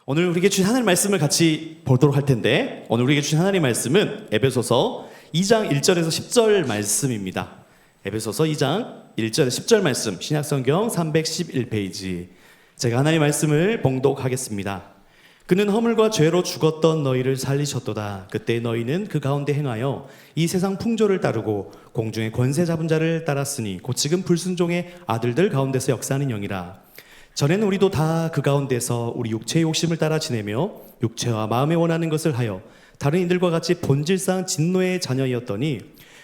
오늘 우리에게 주신 하나님의 말씀을 같이 보도록 할 텐데, 오늘 우리에게 주신 하나님의 말씀은 에베소서 2장 1절에서 10절 말씀입니다. 에베소서 2장 1절에서 10절 말씀, 신약성경 311페이지. 제가 하나님의 말씀을 봉독하겠습니다. 그는 허물과 죄로 죽었던 너희를 살리셨도다. 그때 너희는 그 가운데 행하여 이 세상 풍조를 따르고 공중의 권세 잡은 자를 따랐으니 곧 지금 불순종의 아들들 가운데서 역사하는 영이라. 전에는 우리도 다 그 가운데서 우리 육체의 욕심을 따라 지내며 육체와 마음에 원하는 것을 하여 다른 이들과 같이 본질상 진노의 자녀이었더니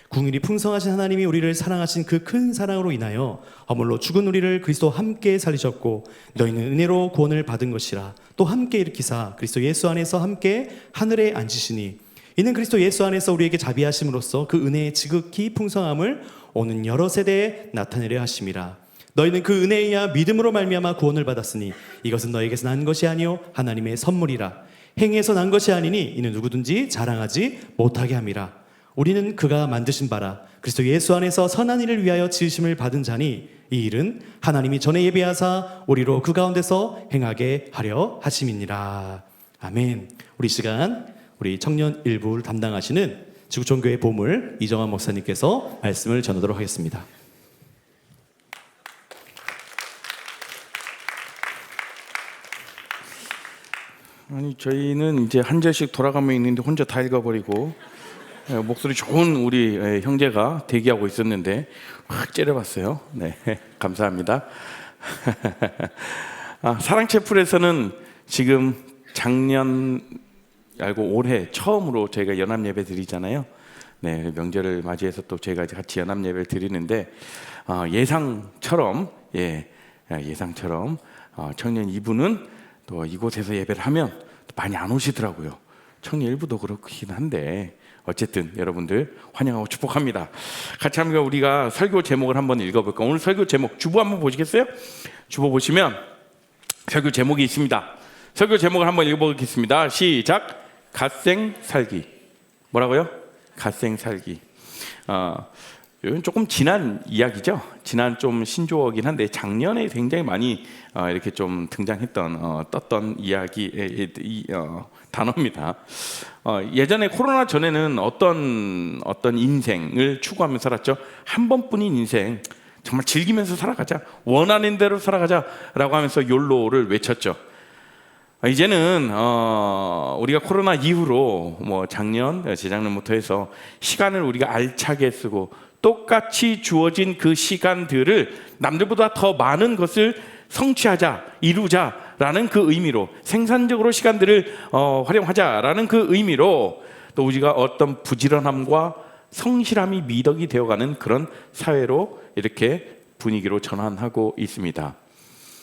긍휼이 풍성하신 하나님이 우리를 사랑하신 그 큰 사랑으로 인하여 허물로 죽은 우리를 그리스도와 함께 살리셨고 너희는 은혜로 구원을 받은 것이라. 또 함께 일으키사 그리스도 예수 안에서 함께 하늘에 앉으시니 이는 그리스도 예수 안에서 우리에게 자비하심으로써 그 은혜의 지극히 풍성함을 오는 여러 세대에 나타내려 하심이라. 너희는 그 은혜에 의하 믿음으로 말미암아 구원을 받았으니 이것은 너희에게서 난 것이 아니요 하나님의 선물이라. 행위에서 난 것이 아니니 이는 누구든지 자랑하지 못하게 함이라. 우리는 그가 만드신 바라 그리스도 예수 안에서 선한 일을 위하여 지으심을 받은 자니 이 일은 하나님이 전에 예비하사 우리로 그 가운데서 행하게 하려 하심이니라. 아멘. 우리 시간 우리 청년 일부를 담당하시는 지구촌교회 보물 이정환 목사님께서 말씀을 전하도록 하겠습니다. 아니 저희는 이제 한 절씩 돌아가며 있는데 혼자 다 읽어버리고 목소리 좋은 우리 형제가 대기하고 있었는데 확 째려봤어요. 네, 감사합니다. 사랑채플에서는 지금 작년 알고 올해 처음으로 저희가 연합 예배 드리잖아요. 네, 명절을 맞이해서 또 저희가 같이 연합 예배를 드리는데 예상처럼 청년 2부는 또 이곳에서 예배를 하면 많이 안 오시더라고요. 청년 일부도 그렇긴 한데 어쨌든 여러분들 환영하고 축복합니다. 같이 한번 우리가 설교 제목을 한번 읽어볼까? 오늘 설교 제목 주보 한번 보시겠어요? 주보 보시면 설교 제목이 있습니다. 설교 제목을 한번 읽어보겠습니다. 시작. 갓생 살기. 뭐라고요? 갓생 살기. 이건 조금 지난 이야기죠. 지난 좀 신조어긴 한데 작년에 굉장히 많이 이렇게 좀 등장했던 떴던 이야기의 단어입니다. 예전에 코로나 전에는 어떤 인생을 추구하며 살았죠. 한 번뿐인 인생 정말 즐기면서 살아가자, 원하는 대로 살아가자라고 하면서 욜로를 외쳤죠. 이제는 우리가 코로나 이후로 작년, 재작년부터 해서 시간을 우리가 알차게 쓰고 똑같이 주어진 그 시간들을 남들보다 더 많은 것을 성취하자, 이루자라는 그 의미로 생산적으로 시간들을 활용하자라는 그 의미로 또 우리가 어떤 부지런함과 성실함이 미덕이 되어가는 그런 사회로 이렇게 분위기로 전환하고 있습니다.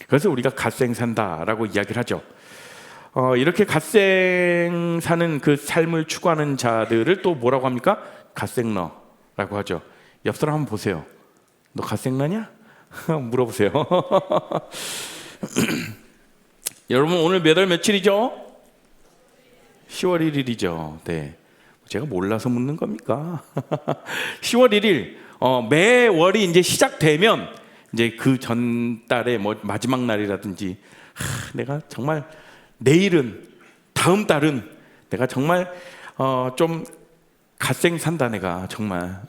그래서 우리가 갓생 산다라고 이야기를 하죠. 이렇게 갓생 사는 그 삶을 추구하는 자들을 또 뭐라고 합니까? 갓생러라고 하죠. 옆 사람 한번 보세요. 너 갓생러냐? 물어보세요. 여러분 오늘 몇 월 며칠이죠? 10월 1일이죠. 네, 제가 몰라서 묻는 겁니까? 10월 1일 매월이 이제 시작되면 이제 그 전달의 마지막 날이라든지 내가 정말 내일은 다음 달은 내가 정말 좀 갓생 산다. 내가 정말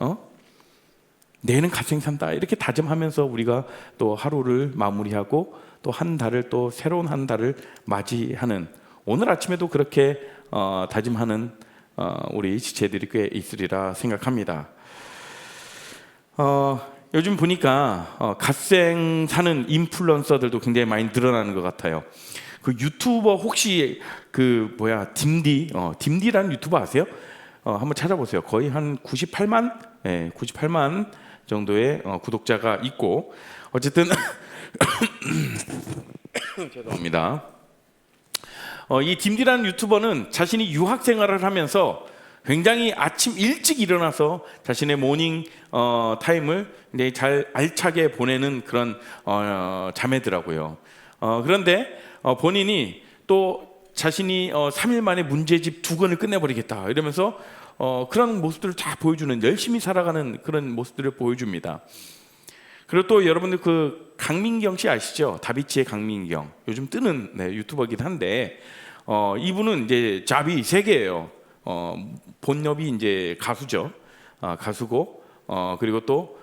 내일은 갓생 산다 이렇게 다짐하면서 우리가 또 하루를 마무리하고 또 한 달을 또 새로운 한 달을 맞이하는 오늘 아침에도 그렇게 다짐하는 우리 지체들이 꽤 있으리라 생각합니다. 요즘 보니까 갓생 사는 인플루언서들도 굉장히 많이 늘어나는 것 같아요. 그 유튜버 혹시 딤디라는 유튜버 아세요? 한번 찾아보세요. 거의 한 98만 정도의 구독자가 있고 어쨌든 죄송합니다. 이 딤디라는 유튜버는 자신이 유학 생활을 하면서 굉장히 아침 일찍 일어나서 자신의 모닝 타임을 굉장히 잘 알차게 보내는 그런 자매더라고요. 그런데 본인이 또 자신이 3일 만에 문제집 2권을 끝내버리겠다 이러면서 그런 모습들을 다 보여주는 열심히 살아가는 그런 모습들을 보여줍니다. 그리고 또 여러분들 그 강민경 씨 아시죠? 다비치의 강민경. 요즘 뜨는 유튜버긴 한데 이분은 이제 잡이 3개예요. 본업이 이제 가수죠. 가수고 그리고 또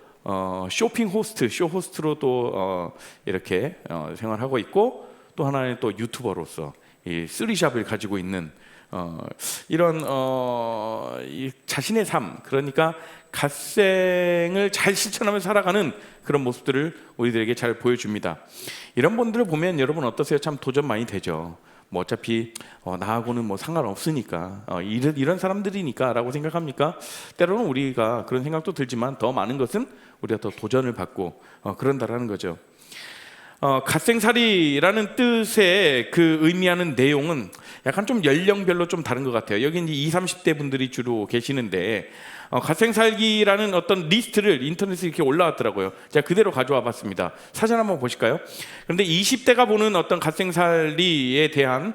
쇼핑 호스트, 쇼 호스트로 또 이렇게 생활하고 있고 또 하나는 또 유튜버로서 이 쓰리샵을 가지고 있는 이런 이 자신의 삶, 그러니까 갓생을 잘 실천하며 살아가는 그런 모습들을 우리들에게 잘 보여줍니다. 이런 분들을 보면 여러분 어떠세요? 참 도전 많이 되죠. 뭐 어차피 나하고는 뭐 상관없으니까 이런 사람들이니까라고 생각합니까? 때로는 우리가 그런 생각도 들지만 더 많은 것은 우리가 더 도전을 받고 그런다라는 거죠. 갓생살이라는 뜻의 그 의미하는 내용은 약간 좀 연령별로 좀 다른 것 같아요. 여기 이제 20, 30대 분들이 주로 계시는데 갓생살기라는 어떤 리스트를 인터넷에 이렇게 올라왔더라고요. 제가 그대로 가져와 봤습니다. 사진 한번 보실까요? 그런데 20대가 보는 어떤 갓생살이에 대한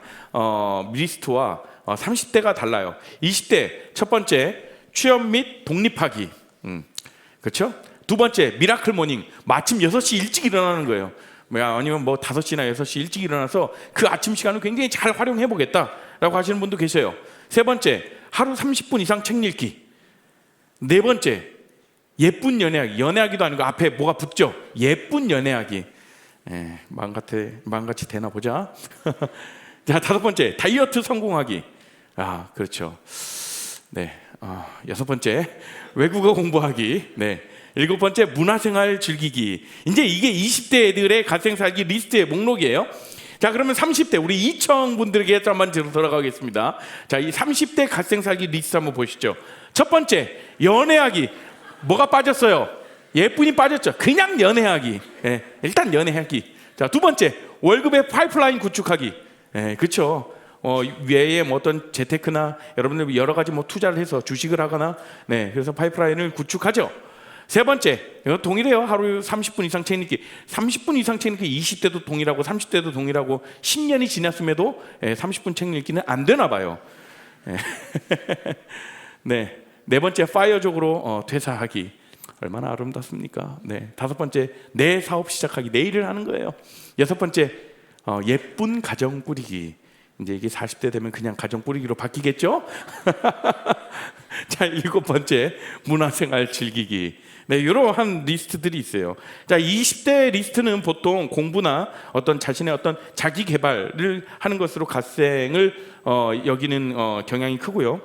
리스트와 30대가 달라요. 20대 첫 번째 취업 및 독립하기, 그렇죠? 두 번째 미라클 모닝, 마침 6시 일찍 일어나는 거예요. 아니면 뭐 5시나 6시 일찍 일어나서 그 아침 시간을 굉장히 잘 활용해 보겠다라고 하시는 분도 계세요. 세 번째 하루 30분 이상 책 읽기. 네 번째 예쁜 연애하기. 연애하기도 아니고 앞에 뭐가 붙죠? 예쁜 연애하기. 마음같이 되나 보자. 자, 다섯 번째 다이어트 성공하기. 그렇죠. 네. 여섯 번째 외국어 공부하기. 네. 일곱 번째 문화생활 즐기기. 이제 이게 20대 애들의 갓생살기 리스트의 목록이에요. 자, 그러면 30대 우리 이청 분들에게 한번 돌아가겠습니다. 자, 이 30대 갓생살기 리스트 한번 보시죠. 첫 번째 연애하기. 뭐가 빠졌어요? 예쁜이 빠졌죠. 그냥 연애하기. 일단 연애하기. 자, 두 번째 월급의 파이프라인 구축하기. 그렇죠. 외에 뭐 어떤 재테크나 여러분들 여러 가지 뭐 투자를 해서 주식을 하거나 그래서 파이프라인을 구축하죠. 세 번째, 이거 동일해요. 하루 30분 이상 책 읽기. 30분 이상 책 읽기 20대도 동일하고 30대도 동일하고 10년이 지났음에도 30분 책 읽기는 안 되나 봐요. 네 번째, 파이어족으로 퇴사하기. 얼마나 아름답습니까? 다섯 번째, 내 사업 시작하기. 내 일을 하는 거예요. 여섯 번째, 예쁜 가정 꾸리기. 이제 이게 40대 되면 그냥 가정 꾸리기로 바뀌겠죠? 자, 일곱 번째, 문화생활 즐기기. 이러한 리스트들이 있어요. 자, 20대 리스트는 보통 공부나 어떤 자신의 어떤 자기 개발을 하는 것으로 갓생을 여기는 경향이 크고요.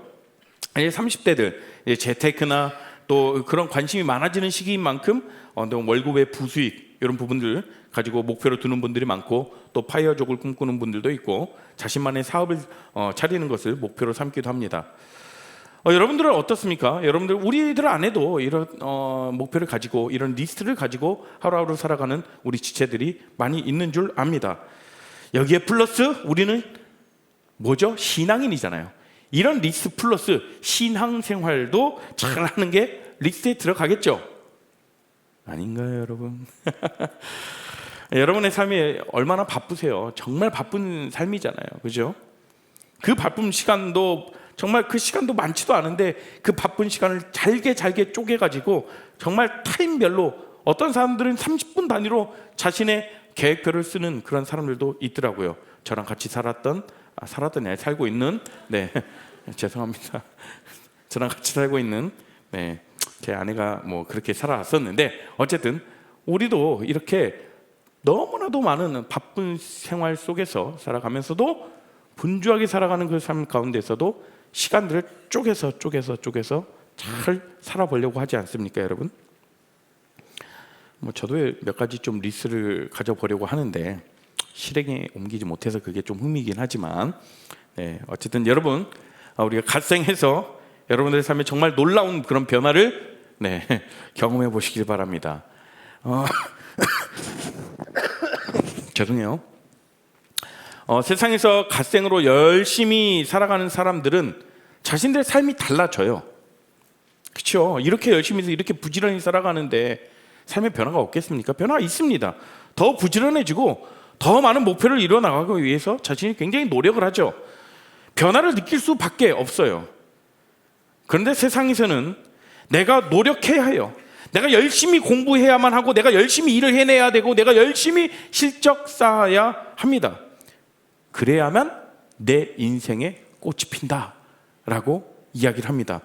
30대들 재테크나 또 그런 관심이 많아지는 시기인 만큼 월급의 부수익 이런 부분들 가지고 목표로 두는 분들이 많고 또 파이어족을 꿈꾸는 분들도 있고 자신만의 사업을 차리는 것을 목표로 삼기도 합니다. 여러분들은 어떻습니까? 여러분들 우리들 안에도 이런 목표를 가지고 이런 리스트를 가지고 하루하루 살아가는 우리 지체들이 많이 있는 줄 압니다. 여기에 플러스 우리는 뭐죠? 신앙인이잖아요. 이런 리스트 플러스 신앙생활도 잘 하는 게 리스트에 들어가겠죠? 아닌가요, 여러분? 여러분의 삶이 얼마나 바쁘세요? 정말 바쁜 삶이잖아요, 그죠? 그 바쁜 시간도 정말 그 시간도 많지도 않은데 그 바쁜 시간을 잘게 쪼개가지고 정말 타임별로 어떤 사람들은 30분 단위로 자신의 계획표를 쓰는 그런 사람들도 있더라고요. 저랑 같이 살고 있는 죄송합니다. 저랑 같이 살고 있는 제 아내가 뭐 그렇게 살아왔었는데 어쨌든 우리도 이렇게 너무나도 많은 바쁜 생활 속에서 살아가면서도 분주하게 살아가는 그 삶 가운데서도 시간들을 쪼개서 잘 살아보려고 하지 않습니까, 여러분? 뭐 저도 몇 가지 좀 리스트를 가져보려고 하는데 실행에 옮기지 못해서 그게 좀 흥미긴 하지만 어쨌든 여러분 우리가 갓생해서 여러분들의 삶에 정말 놀라운 그런 변화를 경험해 보시길 바랍니다. 죄송해요. 세상에서 갓생으로 열심히 살아가는 사람들은 자신들의 삶이 달라져요. 그렇죠? 이렇게 열심히 해서 이렇게 부지런히 살아가는데 삶에 변화가 없겠습니까? 변화가 있습니다. 더 부지런해지고 더 많은 목표를 이루어 나가기 위해서 자신이 굉장히 노력을 하죠. 변화를 느낄 수밖에 없어요. 그런데 세상에서는 내가 노력해야 해요. 내가 열심히 공부해야만 하고 내가 열심히 일을 해내야 되고 내가 열심히 실적 쌓아야 합니다. 그래야만 내 인생에 꽃이 핀다라고 이야기를 합니다.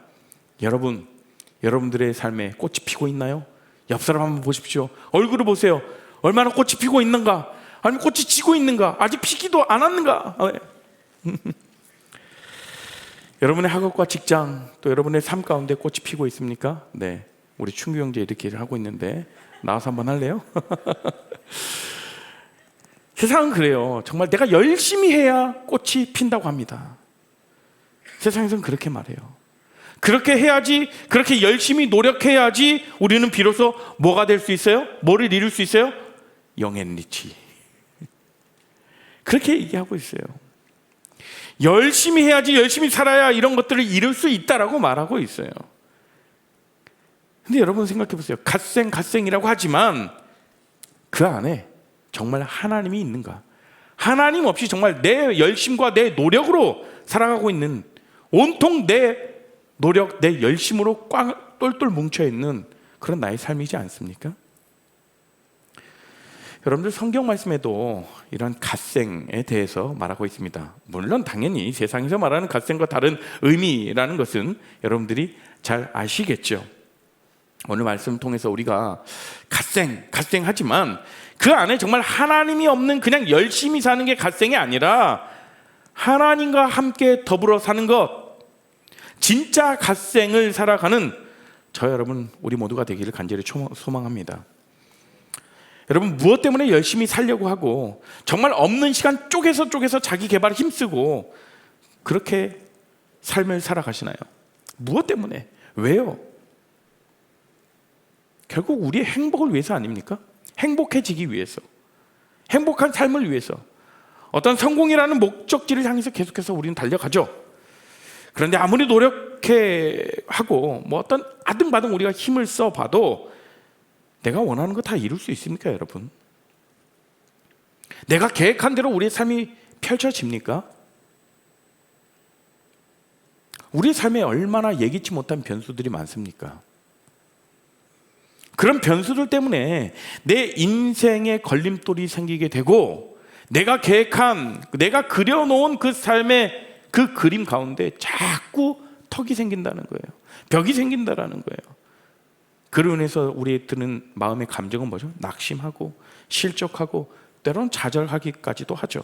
여러분들의 삶에 꽃이 피고 있나요? 옆 사람 한번 보십시오. 얼굴을 보세요. 얼마나 꽃이 피고 있는가? 아니면 꽃이 지고 있는가? 아직 피기도 안 왔는가? 여러분의 학업과 직장 또 여러분의 삶 가운데 꽃이 피고 있습니까? 네, 우리 충규 형제 이렇게 하고 있는데 나와서 한번 할래요? 세상은 그래요. 정말 내가 열심히 해야 꽃이 핀다고 합니다. 세상에서는 그렇게 말해요. 그렇게 해야지, 그렇게 열심히 노력해야지 우리는 비로소 뭐가 될 수 있어요? 뭐를 이룰 수 있어요? 영앤리치. 그렇게 얘기하고 있어요. 열심히 해야지, 열심히 살아야 이런 것들을 이룰 수 있다라고 말하고 있어요. 근데 여러분 생각해 보세요. 갓생이라고 하지만 그 안에 정말 하나님이 있는가? 하나님 없이 정말 내 열심과 내 노력으로 살아가고 있는, 온통 내 노력, 내 열심으로 꽉 똘똘 뭉쳐있는 그런 나의 삶이지 않습니까? 여러분들 성경 말씀에도 이런 갓생에 대해서 말하고 있습니다. 물론 당연히 세상에서 말하는 갓생과 다른 의미라는 것은 여러분들이 잘 아시겠죠. 오늘 말씀 통해서 우리가 갓생하지만 그 안에 정말 하나님이 없는 그냥 열심히 사는 게 갓생이 아니라 하나님과 함께 더불어 사는 것, 진짜 갓생을 살아가는 저 여러분 우리 모두가 되기를 간절히 소망합니다. 여러분 무엇 때문에 열심히 살려고 하고 정말 없는 시간 쪼개서 자기 개발에 힘쓰고 그렇게 삶을 살아가시나요? 무엇 때문에? 왜요? 결국 우리의 행복을 위해서 아닙니까? 행복해지기 위해서, 행복한 삶을 위해서, 어떤 성공이라는 목적지를 향해서 계속해서 우리는 달려가죠. 그런데 아무리 노력하고 뭐 어떤 아등바등 우리가 힘을 써봐도 내가 원하는 거 다 이룰 수 있습니까, 여러분? 내가 계획한 대로 우리의 삶이 펼쳐집니까? 우리 삶에 얼마나 예기치 못한 변수들이 많습니까? 그런 변수들 때문에 내 인생에 걸림돌이 생기게 되고 내가 계획한, 내가 그려놓은 그 삶의 그 그림 가운데 자꾸 턱이 생긴다는 거예요. 벽이 생긴다라는 거예요. 그로 인해서 우리의 드는 마음의 감정은 뭐죠? 낙심하고 실족하고 때로는 좌절하기까지도 하죠.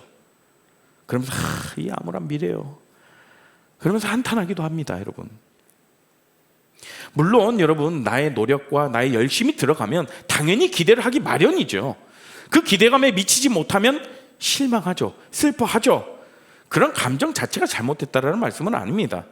그러면서 이 암울한 미래요. 그러면서 한탄하기도 합니다, 여러분. 물론 여러분 나의 노력과 나의 열심이 들어가면 당연히 기대를 하기 마련이죠. 그 기대감에 미치지 못하면 실망하죠. 슬퍼하죠. 그런 감정 자체가 잘못됐다라는 말씀은 아닙니다.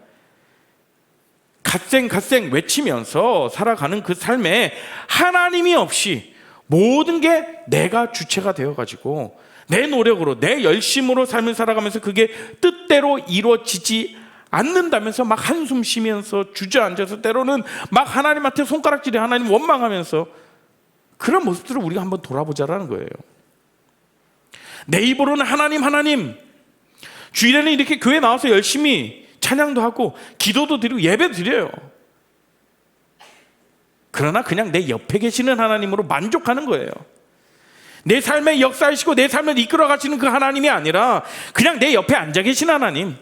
갓생 외치면서 살아가는 그 삶에 하나님이 없이 모든 게 내가 주체가 되어가지고 내 노력으로 내 열심으로 삶을 살아가면서 그게 뜻대로 이루어지지 않는다면서 막 한숨 쉬면서 주저앉아서 때로는 막 하나님한테 손가락질해 하나님 원망하면서 그런 모습들을 우리가 한번 돌아보자라는 거예요. 내 입으로는 하나님 주일에는 이렇게 교회 나와서 열심히 찬양도 하고 기도도 드리고 예배도 드려요. 그러나 그냥 내 옆에 계시는 하나님으로 만족하는 거예요. 내 삶에 역사하시고 내 삶을 이끌어 가시는 그 하나님이 아니라 그냥 내 옆에 앉아 계신 하나님.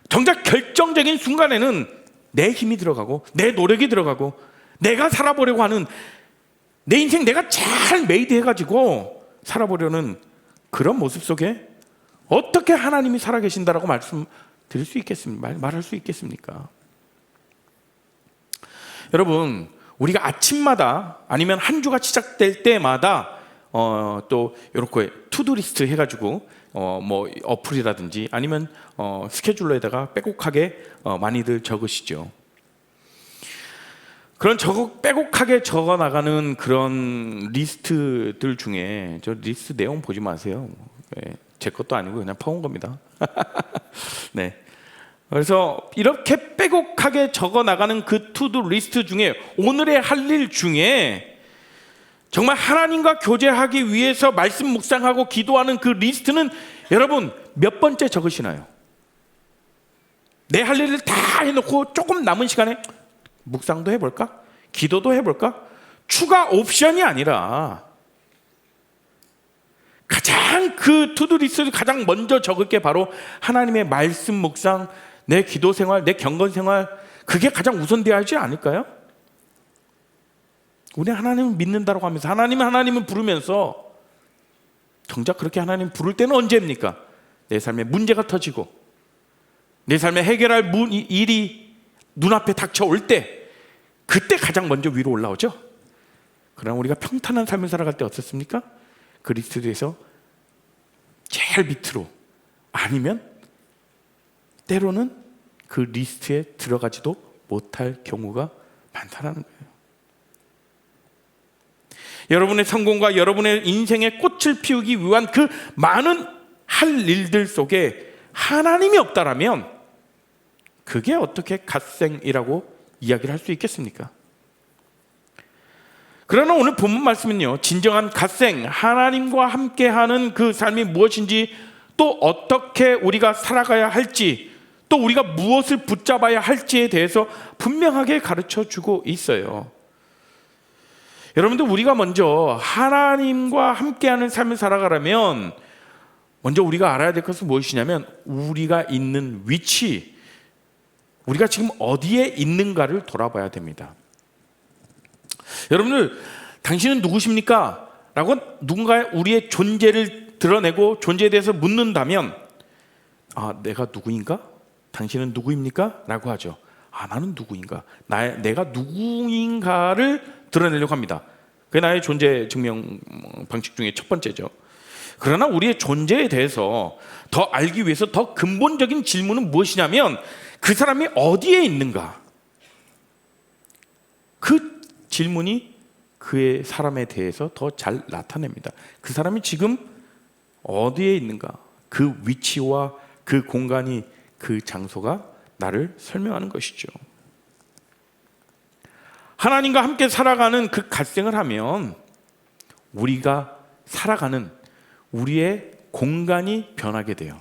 정작 결정적인 순간에는 내 힘이 들어가고 내 노력이 들어가고 내가 살아보려고 하는, 내 인생 내가 잘 메이드해가지고 살아보려는 그런 모습 속에 어떻게 하나님이 살아계신다라고 말씀드릴 수 있겠습니까? 말할 수 있겠습니까? 여러분 우리가 아침마다 아니면 한 주가 시작될 때마다 또 이렇게 투두리스트 해가지고 뭐 어플이라든지 아니면 스케줄러에다가 빼곡하게 많이들 적으시죠. 그런 빼곡하게 적어 나가는 그런 리스트들 중에 저 리스트 내용 보지 마세요. 네, 제 것도 아니고 그냥 퍼온 겁니다. 네. 그래서 이렇게 빼곡하게 적어 나가는 그 투두 리스트 중에 오늘의 할 일 중에 정말 하나님과 교제하기 위해서 말씀 묵상하고 기도하는 그 리스트는 여러분 몇 번째 적으시나요? 내 할 일을 다 해놓고 조금 남은 시간에 묵상도 해볼까? 기도도 해볼까? 추가 옵션이 아니라 가장 그 투두리스트 가장 먼저 적을 게 바로 하나님의 말씀 묵상, 내 기도 생활, 내 경건 생활, 그게 가장 우선되어야 하지 않을까요? 우리 하나님을 믿는다고 하면서 하나님을 부르면서 정작 그렇게 하나님 부를 때는 언제입니까? 내 삶에 문제가 터지고 내 삶에 해결할 일이 눈앞에 닥쳐올 때, 그때 가장 먼저 위로 올라오죠. 그러나 우리가 평탄한 삶을 살아갈 때 어떻습니까? 그 리스트에서 제일 밑으로, 아니면 때로는 그 리스트에 들어가지도 못할 경우가 많다는 거예요. 여러분의 성공과 여러분의 인생의 꽃을 피우기 위한 그 많은 할 일들 속에 하나님이 없다라면 그게 어떻게 갓생이라고 이야기를 할 수 있겠습니까? 그러나 오늘 본문 말씀은요, 진정한 갓생, 하나님과 함께하는 그 삶이 무엇인지, 또 어떻게 우리가 살아가야 할지, 또 우리가 무엇을 붙잡아야 할지에 대해서 분명하게 가르쳐주고 있어요. 여러분들, 우리가 먼저 하나님과 함께하는 삶을 살아가려면 먼저 우리가 알아야 될 것은 무엇이냐면, 우리가 있는 위치, 우리가 지금 어디에 있는가를 돌아봐야 됩니다. 여러분들, 당신은 누구십니까? 라고 누군가의 우리의 존재를 드러내고 존재에 대해서 묻는다면, 내가 누구인가? 당신은 누구입니까? 라고 하죠. 나는 누구인가? 내가 누구인가를 드러내려고 합니다. 그게 나의 존재 증명 방식 중에 첫 번째죠. 그러나 우리의 존재에 대해서 더 알기 위해서 더 근본적인 질문은 무엇이냐면, 그 사람이 어디에 있는가? 그 질문이 그의 사람에 대해서 더 잘 나타냅니다. 그 사람이 지금 어디에 있는가? 그 위치와 그 공간이, 그 장소가 나를 설명하는 것이죠. 하나님과 함께 살아가는 그 갓생을 하면 우리가 살아가는 우리의 공간이 변하게 돼요.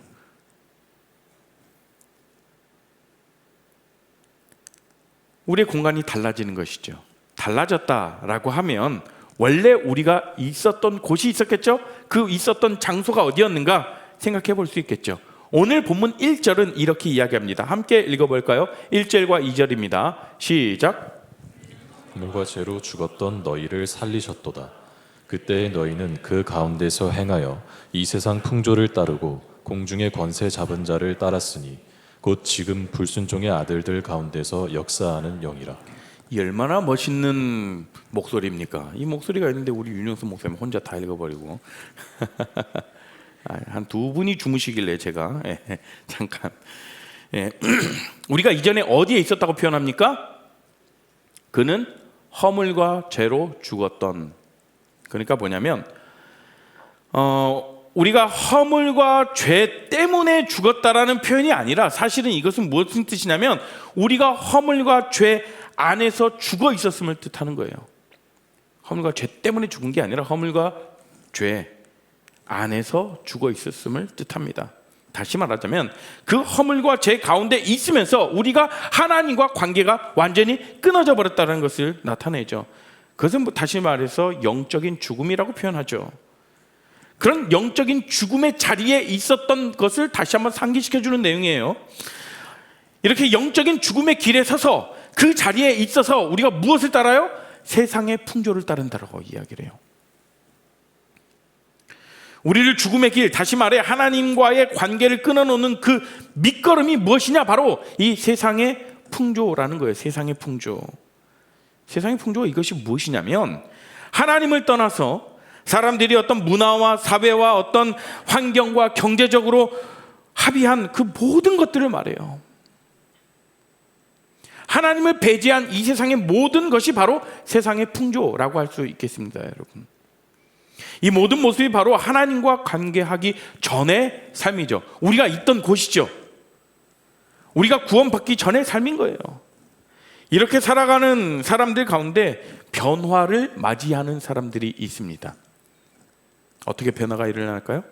우리의 공간이 달라지는 것이죠. 달라졌다라고 하면 원래 우리가 있었던 곳이 있었겠죠? 그 있었던 장소가 어디였는가 생각해 볼 수 있겠죠. 오늘 본문 1절은 이렇게 이야기합니다. 함께 읽어볼까요? 1절과 2절입니다. 시작. 하물과 죄로 죽었던 너희를 살리셨도다. 그때의 너희는 그 가운데서 행하여 이 세상 풍조를 따르고 공중의 권세 잡은 자를 따랐으니 곧 지금 불순종의 아들들 가운데서 역사하는 영이라. 이 얼마나 멋있는 목소리입니까? 이 목소리가 있는데 우리 윤영수 목사님 혼자 다 읽어버리고 한 두 분이 주무시길래 제가 잠깐 우리가 이전에 어디에 있었다고 표현합니까? 그는 허물과 죄로 죽었던, 그러니까 뭐냐면 우리가 허물과 죄 때문에 죽었다라는 표현이 아니라, 사실은 이것은 무슨 뜻이냐면 우리가 허물과 죄 안에서 죽어 있었음을 뜻하는 거예요. 허물과 죄 때문에 죽은 게 아니라 허물과 죄 안에서 죽어 있었음을 뜻합니다. 다시 말하자면 그 허물과 죄 가운데 있으면서 우리가 하나님과 관계가 완전히 끊어져 버렸다는 것을 나타내죠. 그것은 다시 말해서 영적인 죽음이라고 표현하죠. 그런 영적인 죽음의 자리에 있었던 것을 다시 한번 상기시켜주는 내용이에요. 이렇게 영적인 죽음의 길에 서서 그 자리에 있어서 우리가 무엇을 따라요? 세상의 풍조를 따른다라고 이야기를 해요. 우리를 죽음의 길, 다시 말해 하나님과의 관계를 끊어놓는 그 밑거름이 무엇이냐? 바로 이 세상의 풍조라는 거예요. 세상의 풍조. 세상의 풍조가 이것이 무엇이냐면, 하나님을 떠나서 사람들이 어떤 문화와 사회와 어떤 환경과 경제적으로 합의한 그 모든 것들을 말해요. 하나님을 배제한 이 세상의 모든 것이 바로 세상의 풍조라고 할 수 있겠습니다, 여러분. 이 모든 모습이 바로 하나님과 관계하기 전의 삶이죠. 우리가 있던 곳이죠. 우리가 구원받기 전의 삶인 거예요. 이렇게 살아가는 사람들 가운데 변화를 맞이하는 사람들이 있습니다. 어떻게 변화가 일어날까요?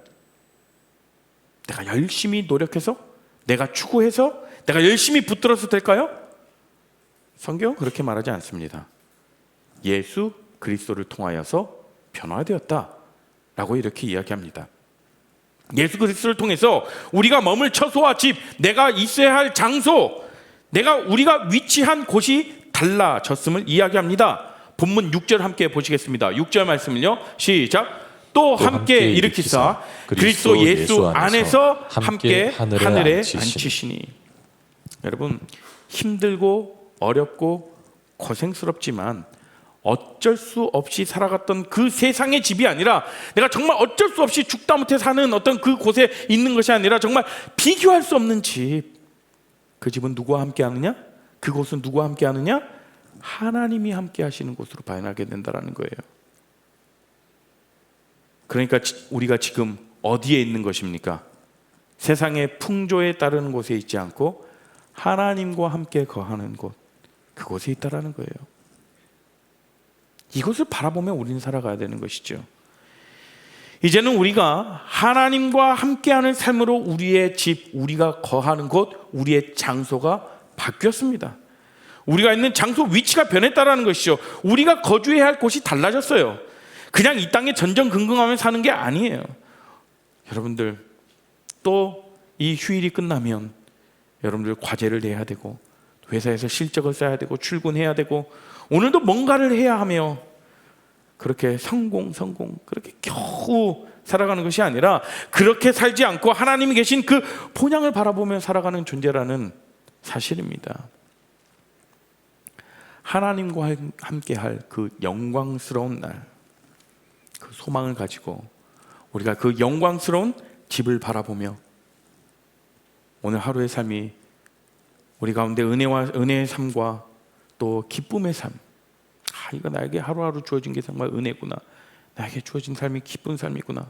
내가 열심히 노력해서, 내가 추구해서, 내가 열심히 붙들어서 될까요? 성경은 그렇게 말하지 않습니다. 예수 그리스도를 통하여서 변화되었다라고 이렇게 이야기합니다. 예수 그리스도를 통해서 우리가 머물 처소와 집, 내가 있어야 할 장소, 우리가 위치한 곳이 달라졌음을 이야기합니다. 본문 6절 함께 보시겠습니다. 6절 말씀을요. 시작. 또 함께 일으키사 그리스도 예수 안에서 함께 하늘에 앉히시니. 여러분, 힘들고 어렵고 고생스럽지만 어쩔 수 없이 살아갔던 그 세상의 집이 아니라, 내가 정말 어쩔 수 없이 죽다 못해 사는 어떤 그 곳에 있는 것이 아니라 정말 비교할 수 없는 집. 그 집은 누구와 함께 하느냐? 그곳은 누구와 함께 하느냐? 하나님이 함께 하시는 곳으로 발견하게 된다는 거예요. 그러니까 우리가 지금 어디에 있는 것입니까? 세상의 풍조에 따르는 곳에 있지 않고 하나님과 함께 거하는 곳, 그곳에 있다라는 거예요. 이것을 바라보며 우리는 살아가야 되는 것이죠. 이제는 우리가 하나님과 함께하는 삶으로 우리의 집, 우리가 거하는 곳, 우리의 장소가 바뀌었습니다. 우리가 있는 장소, 위치가 변했다라는 것이죠. 우리가 거주해야 할 곳이 달라졌어요. 그냥 이 땅에 전전긍긍하며 사는 게 아니에요. 여러분들, 또 이 휴일이 끝나면 여러분들 과제를 내야 되고, 회사에서 실적을 쌓아야 되고, 출근해야 되고, 오늘도 뭔가를 해야 하며, 그렇게 성공 그렇게 겨우 살아가는 것이 아니라, 그렇게 살지 않고 하나님이 계신 그 본향을 바라보며 살아가는 존재라는 사실입니다. 하나님과 함께할 그 영광스러운 날, 그 소망을 가지고 우리가 그 영광스러운 집을 바라보며 오늘 하루의 삶이 우리 가운데 은혜의 삶과 또 기쁨의 삶, 이거 나에게 하루하루 주어진 게 정말 은혜구나, 나에게 주어진 삶이 기쁜 삶이구나,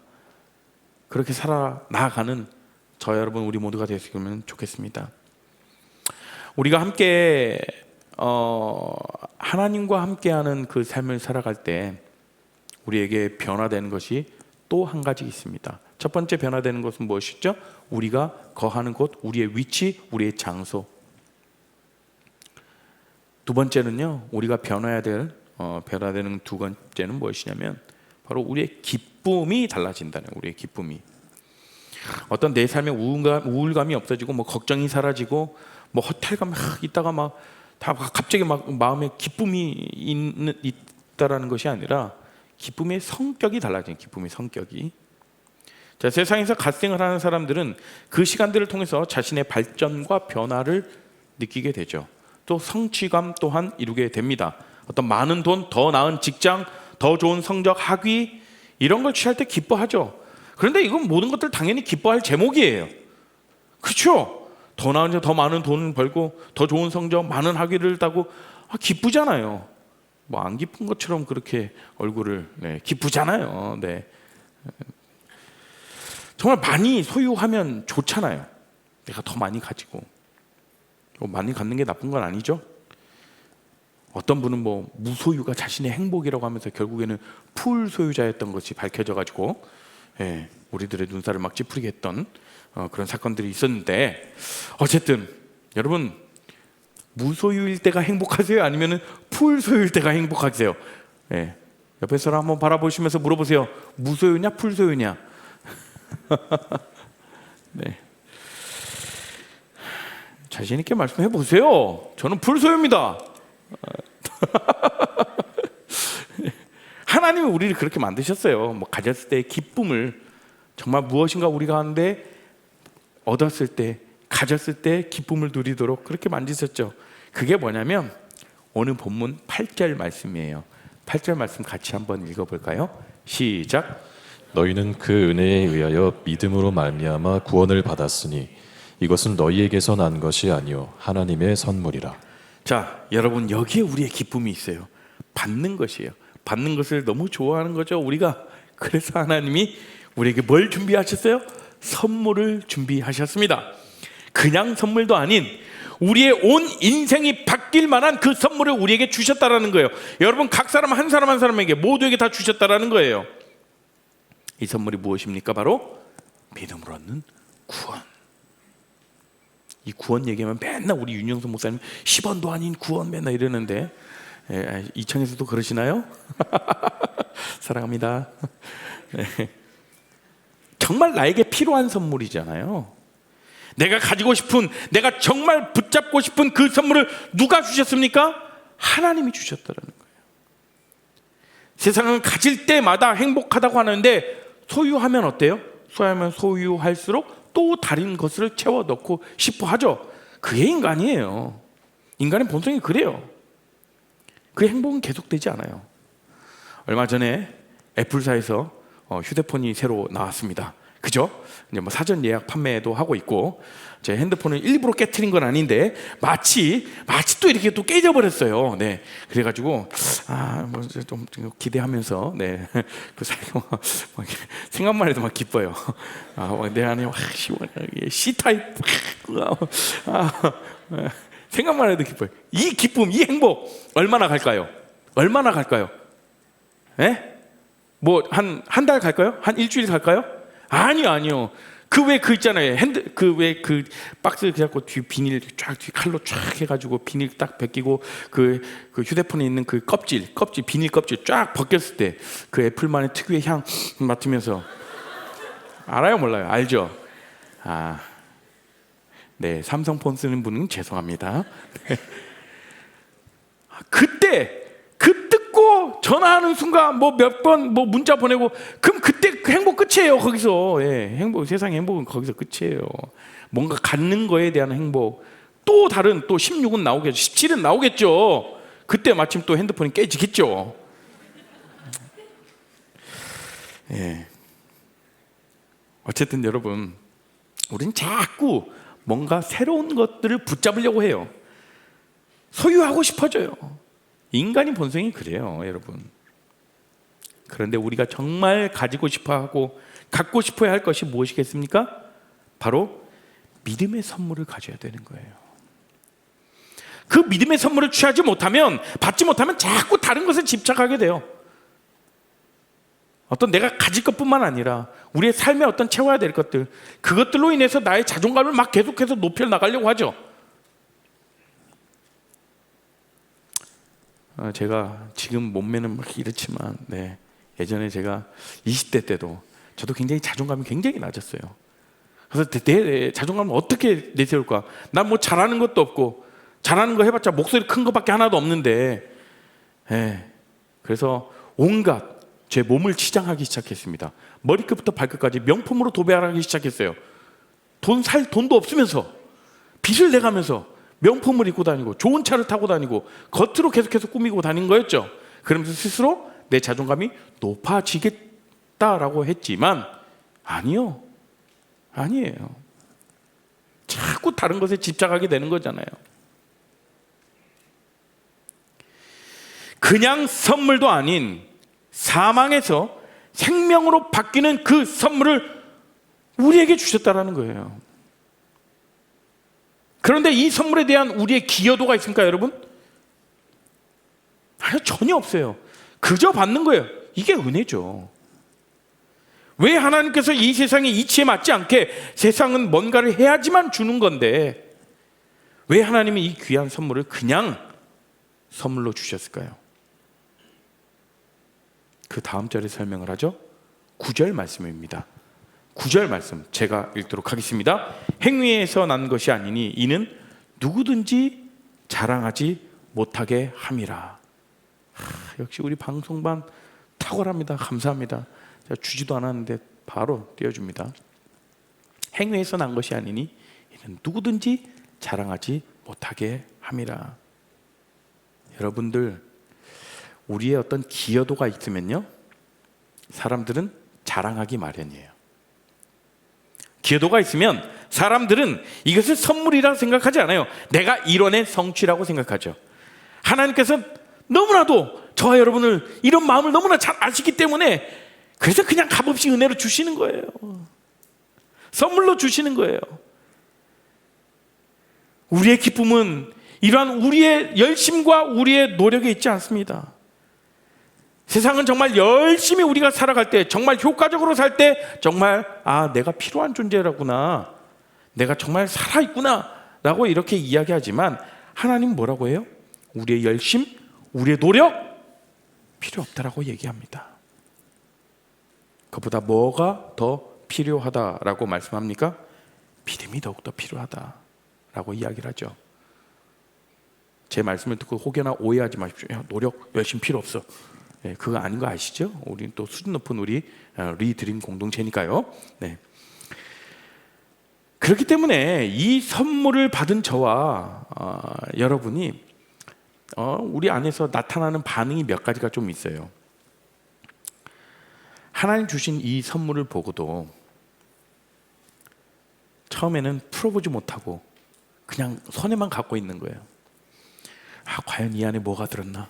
그렇게 살아 나아가는 저 여러분, 우리 모두가 되었으면 좋겠습니다. 우리가 함께 하나님과 함께하는 그 삶을 살아갈 때 우리에게 변화되는 것이 또 한 가지 있습니다. 첫 번째 변화되는 것은 무엇이죠? 우리가 거하는 곳, 우리의 위치, 우리의 장소. 두 번째는요, 우리가 변화되는 두 번째는 무엇이냐면 바로 우리의 기쁨이 달라진다는 거예요. 우리의 기쁨이. 어떤 내 삶에 우울감이 없어지고, 뭐 걱정이 사라지고, 뭐 허탈감 있다가 막 다 갑자기 막 마음에 기쁨이 있다라는 것이 아니라, 기쁨의 성격이 달라져요. 기쁨의 성격이. 자, 세상에서 갓생을 하는 사람들은 그 시간들을 통해서 자신의 발전과 변화를 느끼게 되죠. 또 성취감 또한 이루게 됩니다. 어떤 많은 돈, 더 나은 직장, 더 좋은 성적, 학위, 이런 걸 취할 때 기뻐하죠. 그런데 이건 모든 것들 당연히 기뻐할 제목이에요. 그렇죠? 더 나은, 더 많은 돈을 벌고 더 좋은 성적, 많은 학위를 따고 기쁘잖아요. 뭐 안 기쁜 것처럼 그렇게 얼굴을 기쁘잖아요. 네. 정말 많이 소유하면 좋잖아요. 내가 더 많이 가지고. 많이 갖는 게 나쁜 건 아니죠. 어떤 분은 뭐 무소유가 자신의 행복이라고 하면서 결국에는 풀 소유자였던 것이 밝혀져가지고 우리들의 눈살을 막 찌푸리게 했던 그런 사건들이 있었는데, 어쨌든 여러분, 무소유일 때가 행복하세요? 아니면 풀 소유일 때가 행복하세요? 옆에 사람 한번 바라보시면서 물어보세요. 무소유냐 풀 소유냐? 네. 자신 있게 말씀해 보세요. 저는 풀 소유입니다. 하나님이 우리를 그렇게 만드셨어요. 뭐 가졌을 때의 기쁨을, 정말 무엇인가 우리가 하는데 얻었을 때, 가졌을 때 기쁨을 누리도록 그렇게 만드셨죠. 그게 뭐냐면 오늘 본문 8절 말씀이에요. 8절 말씀 같이 한번 읽어볼까요? 시작. 너희는 그 은혜에 의하여 믿음으로 말미암아 구원을 받았으니 이것은 너희에게서 난 것이 아니요 하나님의 선물이라. 자, 여러분, 여기에 우리의 기쁨이 있어요. 받는 것이에요. 받는 것을 너무 좋아하는 거죠, 우리가. 그래서 하나님이 우리에게 뭘 준비하셨어요? 선물을 준비하셨습니다. 그냥 선물도 아닌 우리의 온 인생이 바뀔 만한 그 선물을 우리에게 주셨다라는 거예요. 여러분, 각 사람 한 사람에게 모두에게 다 주셨다라는 거예요. 이 선물이 무엇입니까? 바로 믿음으로 얻는 구원. 이 구원 얘기하면 맨날 우리 윤영선 목사님 10원도 아닌 구원 맨날 이러는데, 이청에서도 그러시나요? 사랑합니다. 네. 정말 나에게 필요한 선물이잖아요. 내가 가지고 싶은, 내가 정말 붙잡고 싶은 그 선물을 누가 주셨습니까? 하나님이 주셨다는 거예요. 세상은 가질 때마다 행복하다고 하는데 소유하면 어때요? 소유하면 소유할수록 또 다른 것을 채워 넣고 싶어 하죠. 그게 인간이에요. 인간의 본성이 그래요. 그 행복은 계속되지 않아요. 얼마 전에 애플사에서 휴대폰이 새로 나왔습니다. 그죠? 이제 뭐 사전 예약 판매도 하고 있고, 제 핸드폰을 일부러 깨트린 건 아닌데 마치 또 이렇게 또 깨져버렸어요. 네, 그래가지고 뭐 좀 기대하면서 그 생각만 해도 막 기뻐요. 내 안에 시원하게 C 타입 생각만 해도 기뻐요. 이 기쁨, 이 행복 얼마나 갈까요? 얼마나 갈까요? 예? 뭐 한 달 갈까요? 한 일주일 갈까요? 아니요. 그 있잖아요. 그 박스 그래갖고 뒤 비닐 쫙 뒤 칼로 쫙 해가지고 비닐 딱 벗기고 그 휴대폰에 있는 그 껍질 비닐 껍질 쫙 벗겼을 때 그 애플만의 특유의 향 맡으면서 알아요, 몰라요? 알죠? 네, 삼성폰 쓰는 분은 죄송합니다. 그때 그 뜯고 전화하는 순간 뭐 몇 번 뭐 문자 보내고 그럼 그때 그 행복 끝이에요. 거기서 세상의 행복은 거기서 끝이에요. 뭔가 갖는 거에 대한 행복. 또 다른 또 16은 나오겠죠. 17은 나오겠죠. 그때 마침 또 핸드폰이 깨지겠죠. 어쨌든 여러분, 우리는 자꾸 뭔가 새로운 것들을 붙잡으려고 해요. 소유하고 싶어져요. 인간의 본성이 그래요, 여러분. 그런데 우리가 정말 가지고 싶어하고 갖고 싶어야 할 것이 무엇이겠습니까? 바로 믿음의 선물을 가져야 되는 거예요. 그 믿음의 선물을 받지 못하면 자꾸 다른 것에 집착하게 돼요. 어떤 내가 가질 것뿐만 아니라 우리의 삶에 어떤 채워야 될 것들, 그것들로 인해서 나의 자존감을 막 계속해서 높여 나가려고 하죠. 제가 지금 몸매는 막 이렇지만 예전에 제가 20대 때도 저도 굉장히 자존감이 굉장히 낮았어요. 그래서 내 자존감을 어떻게 내세울까? 난 뭐 잘하는 것도 없고, 잘하는 거 해봤자 목소리 큰 것밖에 하나도 없는데, 그래서 온갖 제 몸을 치장하기 시작했습니다. 머리끝부터 발끝까지 명품으로 도배하기 시작했어요. 살 돈도 없으면서 빚을 내가면서 명품을 입고 다니고 좋은 차를 타고 다니고 겉으로 계속해서 꾸미고 다닌 거였죠. 그러면서 스스로 내 자존감이 높아지겠다라고 했지만 아니에요. 자꾸 다른 것에 집착하게 되는 거잖아요. 그냥 선물도 아닌 사망에서 생명으로 바뀌는 그 선물을 우리에게 주셨다라는 거예요. 그런데 이 선물에 대한 우리의 기여도가 있습니까, 여러분? 아니요, 전혀 없어요. 그저 받는 거예요. 이게 은혜죠. 왜 하나님께서 이 세상의 이치에 맞지 않게 세상은 뭔가를 해야지만 주는 건데 왜 하나님이 이 귀한 선물을 그냥 선물로 주셨을까요? 그 다음 절에 설명을 하죠. 9절 말씀입니다. 9절 말씀 제가 읽도록 하겠습니다. 행위에서 난 것이 아니니 이는 누구든지 자랑하지 못하게 함이라. 역시 우리 방송반 탁월합니다. 감사합니다. 제가 주지도 않았는데 바로 띄워줍니다. 행위에서 난 것이 아니니 이는 누구든지 자랑하지 못하게 함이라. 여러분들, 우리의 어떤 기여도가 있으면요, 사람들은 자랑하기 마련이에요. 기여도가 있으면 사람들은 이것을 선물이라고 생각하지 않아요. 내가 이뤄낸 성취라고 생각하죠. 하나님께서 너무나도 저와 여러분을 이런 마음을 너무나 잘 아시기 때문에 그래서 그냥 값없이 은혜로 주시는 거예요. 선물로 주시는 거예요. 우리의 기쁨은 이러한 우리의 열심과 우리의 노력에 있지 않습니다. 세상은 정말 열심히 우리가 살아갈 때, 정말 효과적으로 살 때 정말 내가 필요한 존재라구나, 내가 정말 살아있구나 라고 이렇게 이야기하지만 하나님 뭐라고 해요? 우리의 열심, 우리의 노력 필요 없다라고 얘기합니다. 그보다 뭐가 더 필요하다라고 말씀합니까? 믿음이 더욱더 필요하다라고 이야기를 하죠. 제 말씀을 듣고 혹여나 오해하지 마십시오. 야, 노력 열심히 필요 없어. 네, 그거 아닌 거 아시죠? 우리는 또 수준 높은 우리 리드림 공동체니까요. 네. 그렇기 때문에 이 선물을 받은 저와 여러분이 우리 안에서 나타나는 반응이 몇 가지가 좀 있어요. 하나님 주신 이 선물을 보고도 처음에는 풀어보지 못하고 그냥 손에만 갖고 있는 거예요. 과연 이 안에 뭐가 들었나?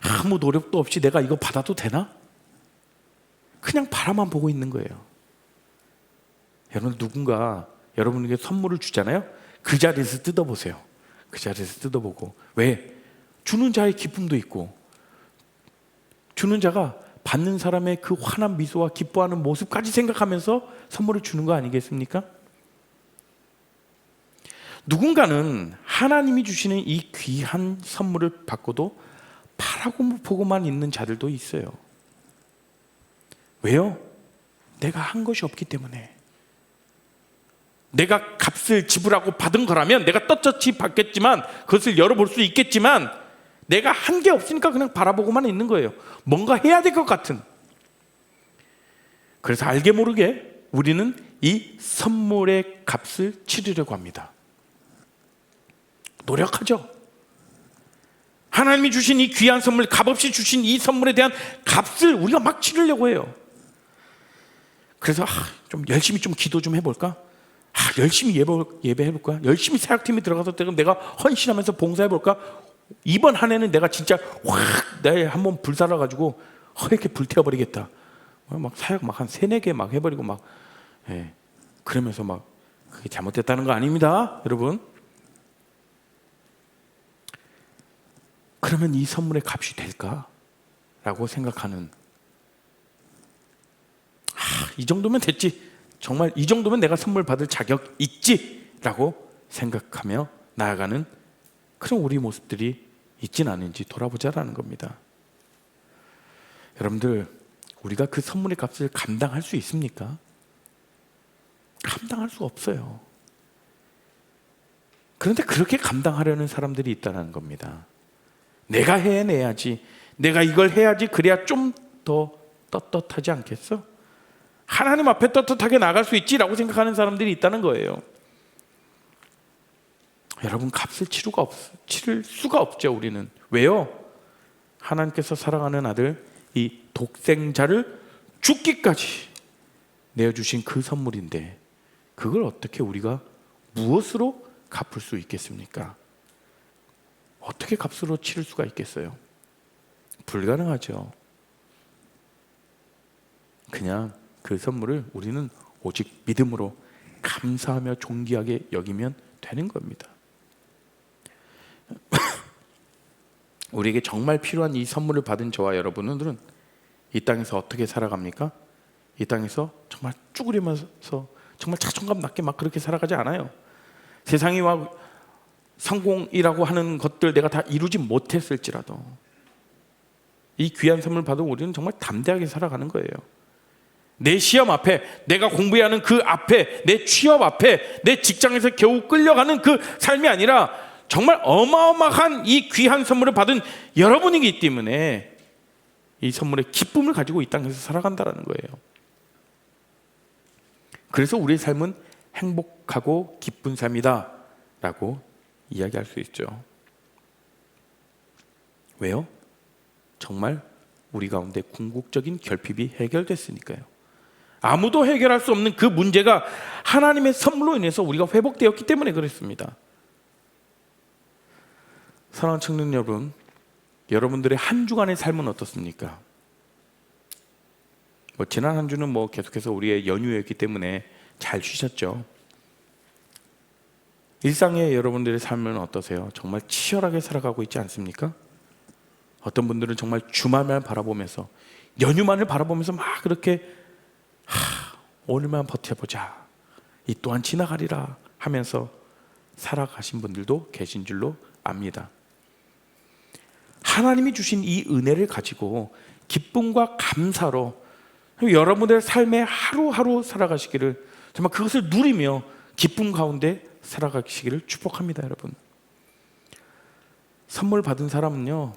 아무 노력도 없이 내가 이거 받아도 되나? 그냥 바라만 보고 있는 거예요. 여러분, 누군가 여러분에게 선물을 주잖아요. 그 자리에서 뜯어보세요. 그 자리에서 뜯어보고. 왜? 주는 자의 기쁨도 있고, 주는 자가 받는 사람의 그 환한 미소와 기뻐하는 모습까지 생각하면서 선물을 주는 거 아니겠습니까? 누군가는 하나님이 주시는 이 귀한 선물을 받고도 바라고 보고만 있는 자들도 있어요. 왜요? 내가 한 것이 없기 때문에. 내가 값을 지불하고 받은 거라면 내가 떳떳이 받겠지만, 그것을 열어볼 수 있겠지만, 내가 한 게 없으니까 그냥 바라보고만 있는 거예요. 뭔가 해야 될 것 같은. 그래서 알게 모르게 우리는 이 선물의 값을 치르려고 합니다. 노력하죠. 하나님이 주신 이 귀한 선물, 값없이 주신 이 선물에 대한 값을 우리가 막 치르려고 해요. 그래서 좀 열심히 좀 기도 좀 해볼까? 열심히 예배해볼까? 열심히 사역팀에 들어가서 내가 헌신하면서 봉사해볼까? 이번 한 해는 내가 진짜 내 한번 불살아가지고 이렇게 불태워버리겠다. 막 사역 막 한 3-4개 막 해버리고 막, 그러면서 막 그게 잘못됐다는 거 아닙니다, 여러분. 그러면 이 선물의 값이 될까라고 생각하는, 이 정도면 됐지, 정말 이 정도면 내가 선물 받을 자격 있지라고 생각하며 나아가는 그런 우리 모습들이 있진 않은지 돌아보자라는 겁니다. 여러분들, 우리가 그 선물의 값을 감당할 수 있습니까? 감당할 수 없어요. 그런데 그렇게 감당하려는 사람들이 있다는 겁니다. 내가 해내야지, 내가 이걸 해야지, 그래야 좀 더 떳떳하지 않겠어? 하나님 앞에 떳떳하게 나갈 수 있지라고 생각하는 사람들이 있다는 거예요. 여러분, 값을 치를 수가 없죠, 우리는. 왜요? 하나님께서 사랑하는 아들, 이 독생자를 죽기까지 내어주신 그 선물인데, 그걸 어떻게 우리가 무엇으로 갚을 수 있겠습니까? 어떻게 값으로 치를 수가 있겠어요? 불가능하죠. 그냥 그 선물을 우리는 오직 믿음으로 감사하며 존귀하게 여기면 되는 겁니다. 우리에게 정말 필요한 이 선물을 받은 저와 여러분들은 이 땅에서 어떻게 살아갑니까? 이 땅에서 정말 쭈그리면서 정말 자존감 낮게 막 그렇게 살아가지 않아요. 세상이 막 성공이라고 하는 것들 내가 다 이루지 못했을지라도 이 귀한 선물 받은 우리는 정말 담대하게 살아가는 거예요. 내 시험 앞에, 내가 공부해야 하는 그 앞에, 내 취업 앞에, 내 직장에서 겨우 끌려가는 그 삶이 아니라 정말 어마어마한 이 귀한 선물을 받은 여러분이기 때문에 이 선물의 기쁨을 가지고 이 땅에서 살아간다는 거예요. 그래서 우리의 삶은 행복하고 기쁜 삶이다 라고 이야기할 수 있죠. 왜요? 정말 우리 가운데 궁극적인 결핍이 해결됐으니까요. 아무도 해결할 수 없는 그 문제가 하나님의 선물로 인해서 우리가 회복되었기 때문에 그렇습니다. 사랑하는 청년 여러분, 여러분들의 한 주간의 삶은 어떻습니까? 지난 한 주는 계속해서 우리의 연휴였기 때문에 잘 쉬셨죠. 일상의 여러분들의 삶은 어떠세요? 정말 치열하게 살아가고 있지 않습니까? 어떤 분들은 정말 주말만 바라보면서, 연휴만을 바라보면서 막 그렇게 오늘만 버텨보자, 이 또한 지나가리라 하면서 살아가신 분들도 계신 줄로 압니다. 하나님이 주신 이 은혜를 가지고 기쁨과 감사로 여러분들의 삶에 하루하루 살아가시기를, 정말 그것을 누리며 기쁨 가운데 살아가시기를 축복합니다. 여러분, 선물 받은 사람은요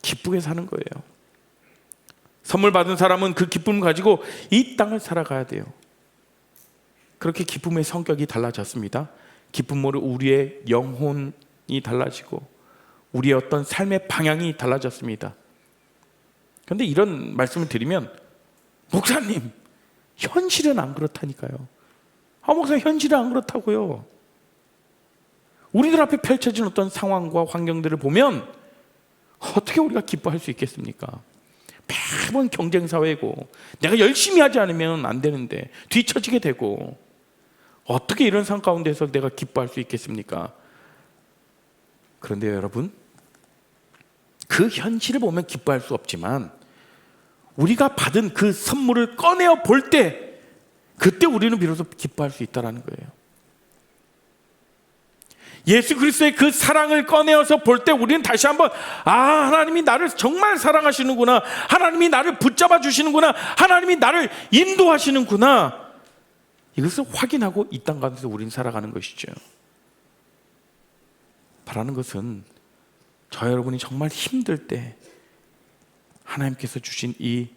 기쁘게 사는 거예요. 선물 받은 사람은 그 기쁨을 가지고 이 땅을 살아가야 돼요. 그렇게 기쁨의 성격이 달라졌습니다. 기쁨으로 우리의 영혼이 달라지고 우리의 어떤 삶의 방향이 달라졌습니다. 그런데 이런 말씀을 드리면, 목사님 현실은 안 그렇다니까요. 목사님 현실은 안 그렇다고요. 우리들 앞에 펼쳐진 어떤 상황과 환경들을 보면 어떻게 우리가 기뻐할 수 있겠습니까? 매번 경쟁사회고 내가 열심히 하지 않으면 안 되는데 뒤처지게 되고, 어떻게 이런 상황 가운데서 내가 기뻐할 수 있겠습니까? 그런데 여러분, 그 현실을 보면 기뻐할 수 없지만 우리가 받은 그 선물을 꺼내어 볼 때, 그때 우리는 비로소 기뻐할 수 있다는 거예요. 예수 그리스도의 그 사랑을 꺼내어서 볼 때 우리는 다시 한번, 하나님이 나를 정말 사랑하시는구나, 하나님이 나를 붙잡아 주시는구나, 하나님이 나를 인도하시는구나, 이것을 확인하고 이 땅 가운데서 우리는 살아가는 것이죠. 바라는 것은 저 여러분이 정말 힘들 때 하나님께서 주신 이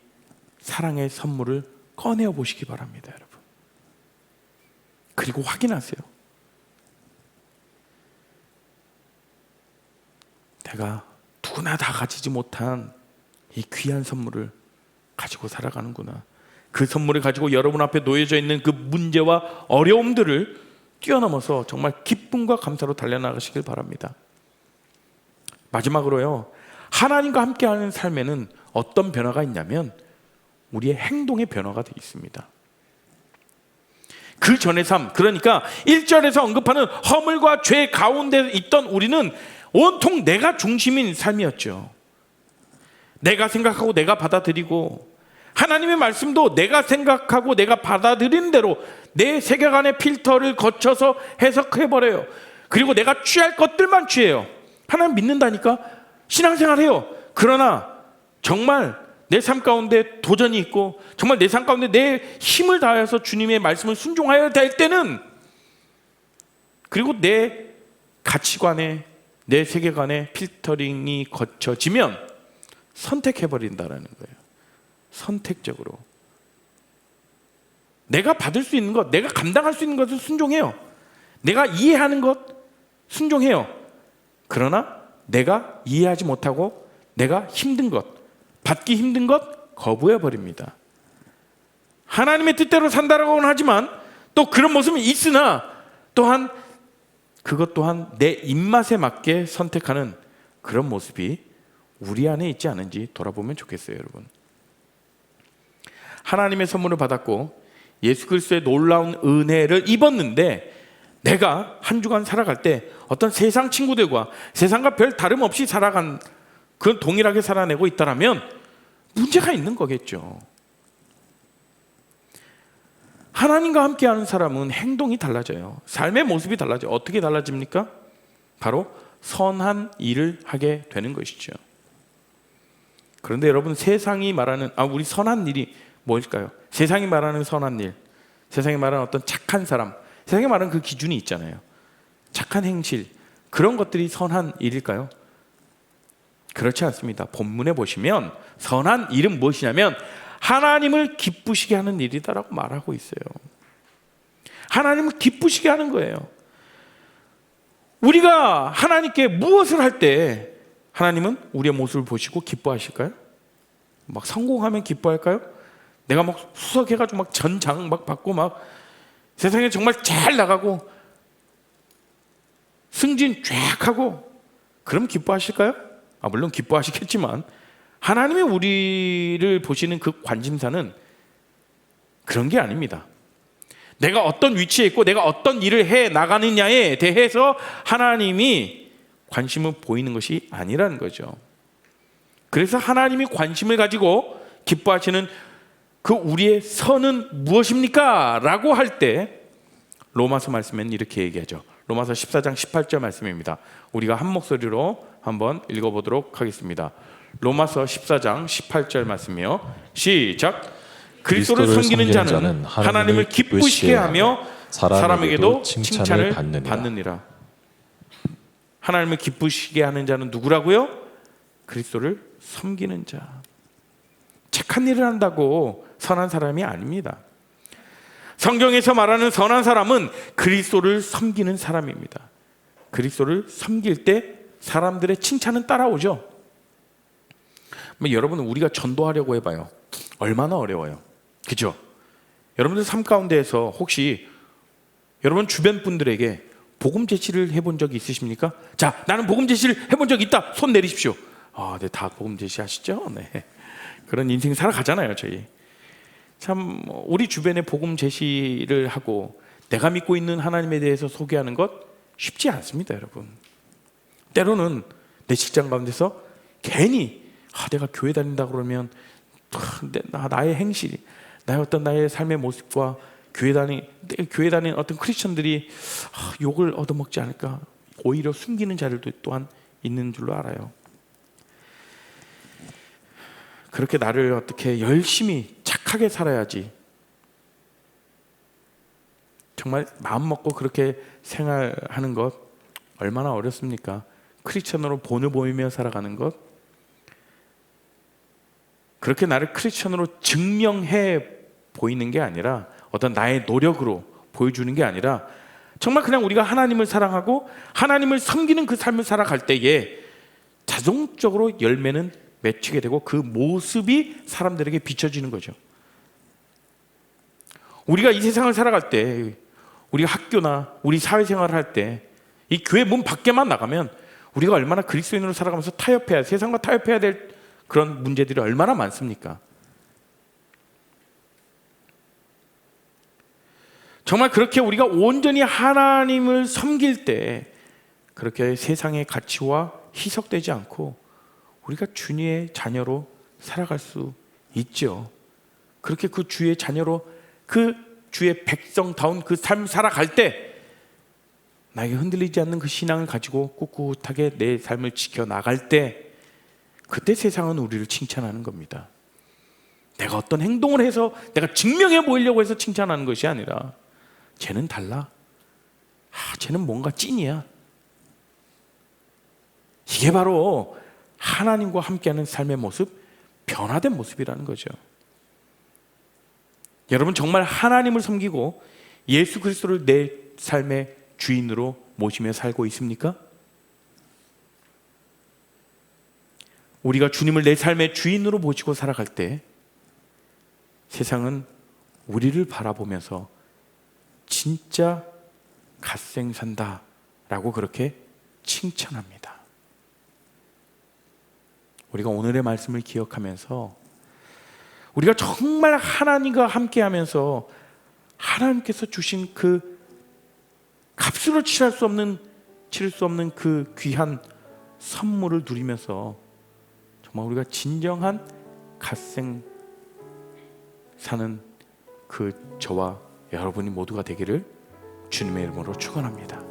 사랑의 선물을 꺼내어 보시기 바랍니다. 여러분, 그리고 확인하세요. 내가 누구나 다 가지지 못한 이 귀한 선물을 가지고 살아가는구나. 그 선물을 가지고 여러분 앞에 놓여져 있는 그 문제와 어려움들을 뛰어넘어서 정말 기쁨과 감사로 달려나가시길 바랍니다. 마지막으로요, 하나님과 함께하는 삶에는 어떤 변화가 있냐면 우리의 행동의 변화가 되어 있습니다. 그 전의 삶, 그러니까 1절에서 언급하는 허물과 죄 가운데 있던 우리는 온통 내가 중심인 삶이었죠. 내가 생각하고 내가 받아들이고, 하나님의 말씀도 내가 생각하고 내가 받아들이는 대로 내 세계관의 필터를 거쳐서 해석해버려요. 그리고 내가 취할 것들만 취해요. 하나님 믿는다니까 신앙생활해요. 그러나 정말 내 삶 가운데 도전이 있고, 정말 내 삶 가운데 내 힘을 다해서 주님의 말씀을 순종해야 될 때는, 그리고 내 가치관에 내 세계관의 필터링이 거쳐지면 선택해버린다라는 거예요. 선택적으로 내가 받을 수 있는 것, 내가 감당할 수 있는 것을 순종해요. 내가 이해하는 것 순종해요. 그러나 내가 이해하지 못하고 내가 힘든 것, 받기 힘든 것 거부해버립니다. 하나님의 뜻대로 산다라고는 하지만 또 그런 모습이 있으나 또한 그것 또한 내 입맛에 맞게 선택하는 그런 모습이 우리 안에 있지 않은지 돌아보면 좋겠어요. 여러분, 하나님의 선물을 받았고 예수 그리스도의 놀라운 은혜를 입었는데, 내가 한 주간 살아갈 때 어떤 세상 친구들과 세상과 별 다름없이 살아간, 그런 동일하게 살아내고 있다면 문제가 있는 거겠죠. 하나님과 함께하는 사람은 행동이 달라져요. 삶의 모습이 달라져요. 어떻게 달라집니까? 바로 선한 일을 하게 되는 것이죠. 그런데 여러분, 세상이 말하는 우리 선한 일이 뭘까요? 세상이 말하는 선한 일, 세상이 말하는 어떤 착한 사람, 세상이 말하는 그 기준이 있잖아요. 착한 행실, 그런 것들이 선한 일일까요? 그렇지 않습니다. 본문에 보시면 선한 일은 무엇이냐면 하나님을 기쁘시게 하는 일이다라고 말하고 있어요. 하나님을 기쁘시게 하는 거예요. 우리가 하나님께 무엇을 할 때 하나님은 우리의 모습을 보시고 기뻐하실까요? 막 성공하면 기뻐할까요? 내가 막 수석해가지고 막 전장 막 받고 막 세상에 정말 잘 나가고 승진 쫙 하고 그럼 기뻐하실까요? 물론 기뻐하시겠지만 하나님이 우리를 보시는 그 관심사는 그런 게 아닙니다. 내가 어떤 위치에 있고 내가 어떤 일을 해 나가느냐에 대해서 하나님이 관심을 보이는 것이 아니라는 거죠. 그래서 하나님이 관심을 가지고 기뻐하시는 그 우리의 선은 무엇입니까? 라고 할 때 로마서 말씀에는 이렇게 얘기하죠. 로마서 14장 18절 말씀입니다. 우리가 한 목소리로 한번 읽어보도록 하겠습니다. 로마서 14장 18절 말씀이요. 시작. 그리스도를 섬기는 자는 하나님을 기쁘시게 하며 사람에게도 칭찬을 받느니라. 하나님을 기쁘시게 하는 자는 누구라고요? 그리스도를 섬기는 자. 착한 일을 한다고 선한 사람이 아닙니다. 성경에서 말하는 선한 사람은 그리스도를 섬기는 사람입니다. 그리스도를 섬길 때 사람들의 칭찬은 따라오죠. 여러분, 우리가 전도하려고 해봐요. 얼마나 어려워요. 그죠? 여러분들 삶 가운데에서 혹시 여러분 주변 분들에게 복음 제시를 해본 적이 있으십니까? 자, 나는 복음 제시를 해본 적이 있다. 손 내리십시오. 네, 다 복음 제시하시죠? 네. 그런 인생 살아가잖아요, 저희. 참 우리 주변에 복음 제시를 하고 내가 믿고 있는 하나님에 대해서 소개하는 것 쉽지 않습니다, 여러분. 때로는 내 직장 가운데서 괜히 내가 교회 다닌다 그러면 나의 행실이, 나의 삶의 모습과 교회 다닌 어떤 크리스천들이 욕을 얻어먹지 않을까, 오히려 숨기는 자들도 또한 있는 줄로 알아요. 그렇게 나를 어떻게 열심히 착하게 살아야지, 정말 마음 먹고 그렇게 생활하는 것 얼마나 어렵습니까? 크리스천으로 본을 보이며 살아가는 것, 그렇게 나를 크리스천으로 증명해 보이는 게 아니라, 어떤 나의 노력으로 보여주는 게 아니라, 정말 그냥 우리가 하나님을 사랑하고 하나님을 섬기는 그 삶을 살아갈 때에 자동적으로 열매는 맺히게 되고 그 모습이 사람들에게 비춰지는 거죠. 우리가 이 세상을 살아갈 때, 우리가 학교나 우리 사회생활을 할 때 이 교회 문 밖에만 나가면 우리가 얼마나 그리스도인으로 살아가면서 세상과 타협해야 될 그런 문제들이 얼마나 많습니까? 정말 그렇게 우리가 온전히 하나님을 섬길 때 그렇게 세상의 가치와 희석되지 않고 우리가 주님의 자녀로 살아갈 수 있죠. 그렇게 그 주의 자녀로, 그 주의 백성다운 그 삶 살아갈 때 나에게 흔들리지 않는 그 신앙을 가지고 꿋꿋하게 내 삶을 지켜나갈 때, 그때 세상은 우리를 칭찬하는 겁니다. 내가 어떤 행동을 해서 내가 증명해 보이려고 해서 칭찬하는 것이 아니라, 쟤는 달라, 쟤는 뭔가 찐이야. 이게 바로 하나님과 함께하는 삶의 모습, 변화된 모습이라는 거죠. 여러분, 정말 하나님을 섬기고 예수 그리스도를 내 삶의 주인으로 모시며 살고 있습니까? 우리가 주님을 내 삶의 주인으로 모시고 살아갈 때 세상은 우리를 바라보면서 진짜 갓생 산다라고 그렇게 칭찬합니다. 우리가 오늘의 말씀을 기억하면서 우리가 정말 하나님과 함께하면서 하나님께서 주신 그 값으로 치를 수 없는 그 귀한 선물을 누리면서 정말 우리가 진정한 갓생 사는 그 저와 여러분이 모두가 되기를 주님의 이름으로 축원합니다.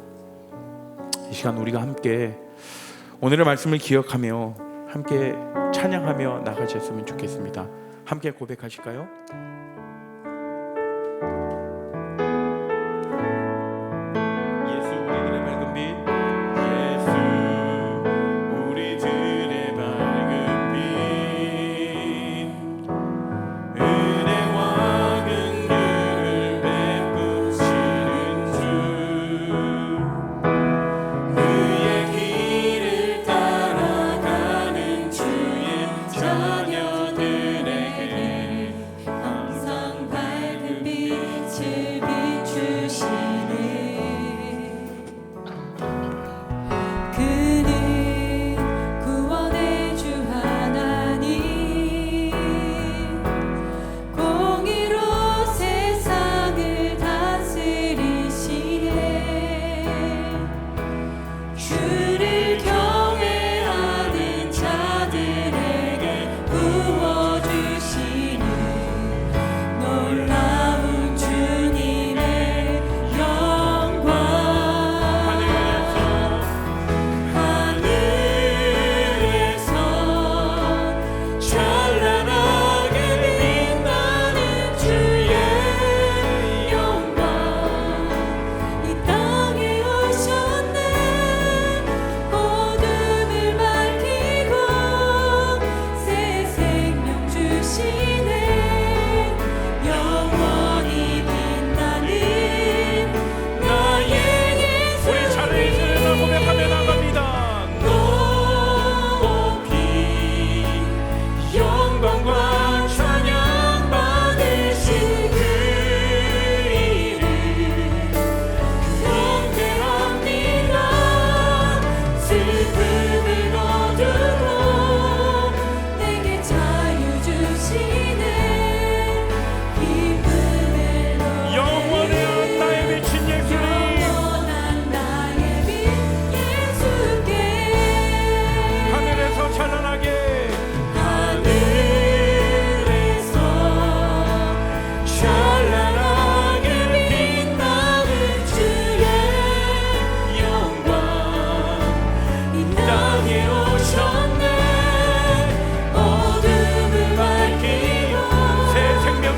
이 시간 우리가 함께 오늘의 말씀을 기억하며 함께 찬양하며 나가셨으면 좋겠습니다. 함께 고백하실까요?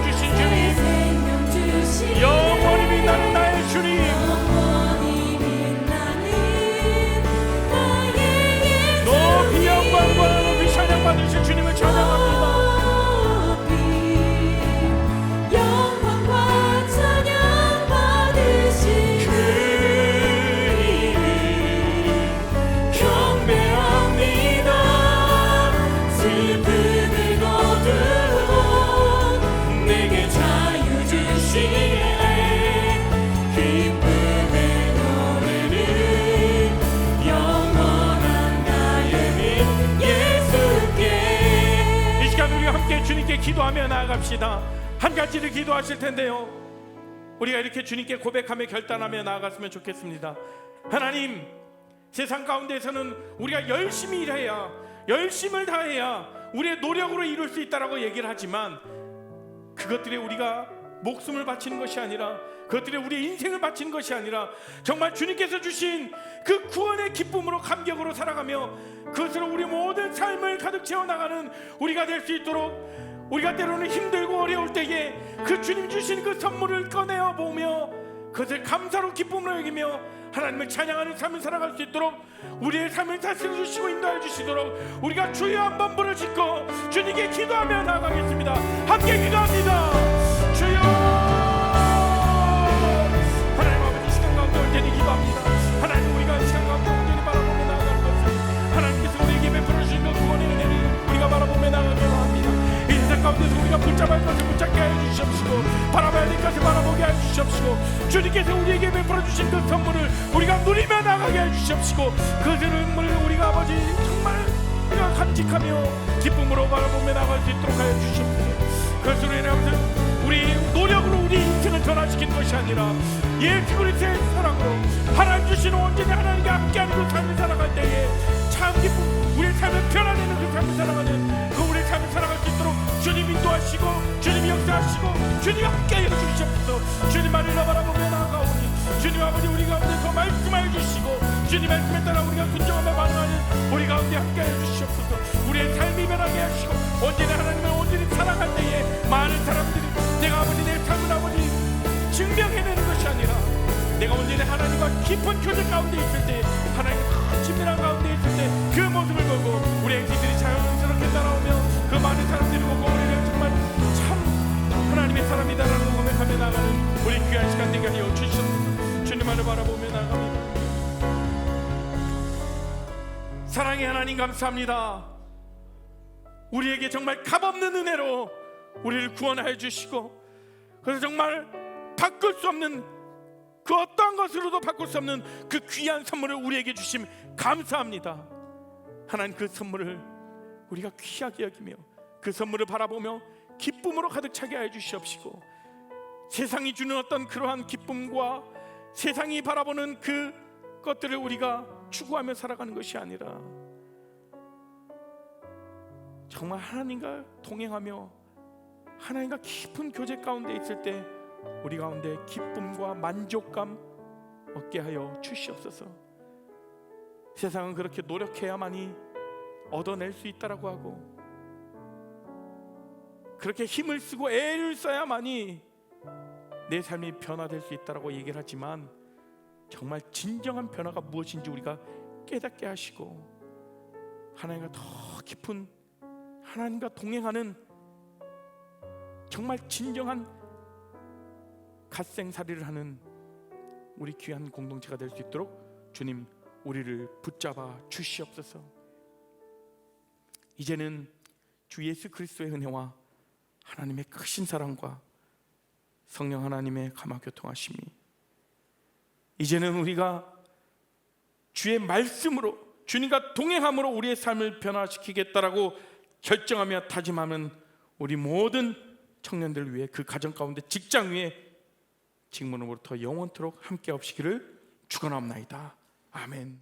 주신 주님, 영원히 빛나는 나의 주님, 높이 영광과 높이 찬양 받으신 주님을 찬양합니다. 주님께 기도하며 나아갑시다. 한 가지를 기도하실 텐데요, 우리가 이렇게 주님께 고백하며 결단하며 나아갔으면 좋겠습니다. 하나님, 세상 가운데서는 우리가 열심히 일해야, 열심을 다해야 우리의 노력으로 이룰 수 있다라고 얘기를 하지만, 그것들에 우리가 목숨을 바치는 것이 아니라, 그것들에 우리의 인생을 바치는 것이 아니라, 정말 주님께서 주신 그 구원의 기쁨으로, 감격으로 살아가며 그것으로 우리 모든 삶을 가득 채워나가는 우리가 될 수 있도록, 우리가 때로는 힘들고 어려울 때에 그 주님 주신 그 선물을 꺼내어 보며 그것을 감사로 기쁨으로 여기며 하나님을 찬양하는 삶을 살아갈 수 있도록 우리의 삶을 다스려 주시고 인도해 주시도록 우리가 주여 한번 부르짖고 주님께 기도하며 나아가겠습니다. 함께 기도합니다. 주여, 하나님 아버지, 시간 가운데 온전히 기도합니다. 하나님, 우리가 시간 가운데 온전히 바라보며 나아가는 것을 하나님께서 우리에게 베풀어 주신 그 구원의 은혜를 우리가 바라보며 나아가려 합니다. 이 세상 가운데서 우리가 붙잡아야 것을 붙잡게 하여 주시옵시고, 바라봐야 될 것을 바라보게 하여 주시옵시고, 주님께서 우리에게 베풀어 주신 그 선물을 우리가 누리며 나가게 하여 주시옵시고, 그 선물을 우리가 아버지 정말 우리가 간직하며 기쁨으로 바라보며 나갈 수 있도록 하여 주시옵소서. 그것으로 인해 우리 노력으로 우리 인생을 변화시키는 것이 아니라 예수 그리스도의 사랑으로 하나님 주시는 온전히 하나님과 함께하는 그 삶을 살아갈 때에 참 기쁨, 우리의 삶을 변화내는 그 삶을 살아가는 그 우리의 삶을 살아갈 수 있도록 주님 인도하시고 주님 역사하시고 주님 함께해 주시옵소서. 주님 안을 바라보며 나아가오니 주님 아버지, 우리 가운데서 말씀하여 주시고 주님 말씀에 따라 우리가 순종하며 반응하는 우리 가운데 함께해 주시옵소서. 우리의 삶이 변하게 하시고 온전히 하나님을 온전히 사랑할 때에 많은 사람들이 내가 아버지 내 삶을 아버지 증명해내는 것이 아니라 내가 온전히 하나님과 깊은 교제 가운데 있을 때, 하나님과 친밀한 가운데 있을 때 그 모습을 보고 우리 행실들이 자연스럽게 따라오며 그 많은 사람들이 보고 우리는 정말 참 하나님의 사람이다라는 걸 고백하며 나가는 우리 귀한 시간 되게 하여 주시옵소서. 주님만을 바라보며 나갑니다. 사랑의 하나님, 감사합니다. 우리에게 정말 값없는 은혜로 우리를 구원하여 주시고, 그래서 정말 바꿀 수 없는, 그 어떠한 것으로도 바꿀 수 없는 그 귀한 선물을 우리에게 주심 감사합니다. 하나님, 그 선물을 우리가 귀하게 여기며 그 선물을 바라보며 기쁨으로 가득 차게 하여 주시옵시고, 세상이 주는 어떤 그러한 기쁨과 세상이 바라보는 그 것들을 우리가 추구하며 살아가는 것이 아니라 정말 하나님과 동행하며 하나님과 깊은 교제 가운데 있을 때 우리 가운데 기쁨과 만족감 얻게 하여 주시옵소서. 세상은 그렇게 노력해야만이 얻어낼 수 있다라고 하고, 그렇게 힘을 쓰고 애를 써야만이 내 삶이 변화될 수 있다라고 얘기를 하지만, 정말 진정한 변화가 무엇인지 우리가 깨닫게 하시고 하나님과 더 깊은, 하나님과 동행하는 정말 진정한 갓생살이를 하는 우리 귀한 공동체가 될 수 있도록 주님, 우리를 붙잡아 주시옵소서. 이제는 주 예수 그리스도의 은혜와 하나님의 크신 사랑과 성령 하나님의 감화 교통하심이, 이제는 우리가 주의 말씀으로 주님과 동행함으로 우리의 삶을 변화시키겠다라고 결정하며 다짐하는 우리 모든 청년들을 위해, 그 가정 가운데, 직장 위에 직문으로부터 영원토록 함께 없시기를 축원합나이다. 아멘.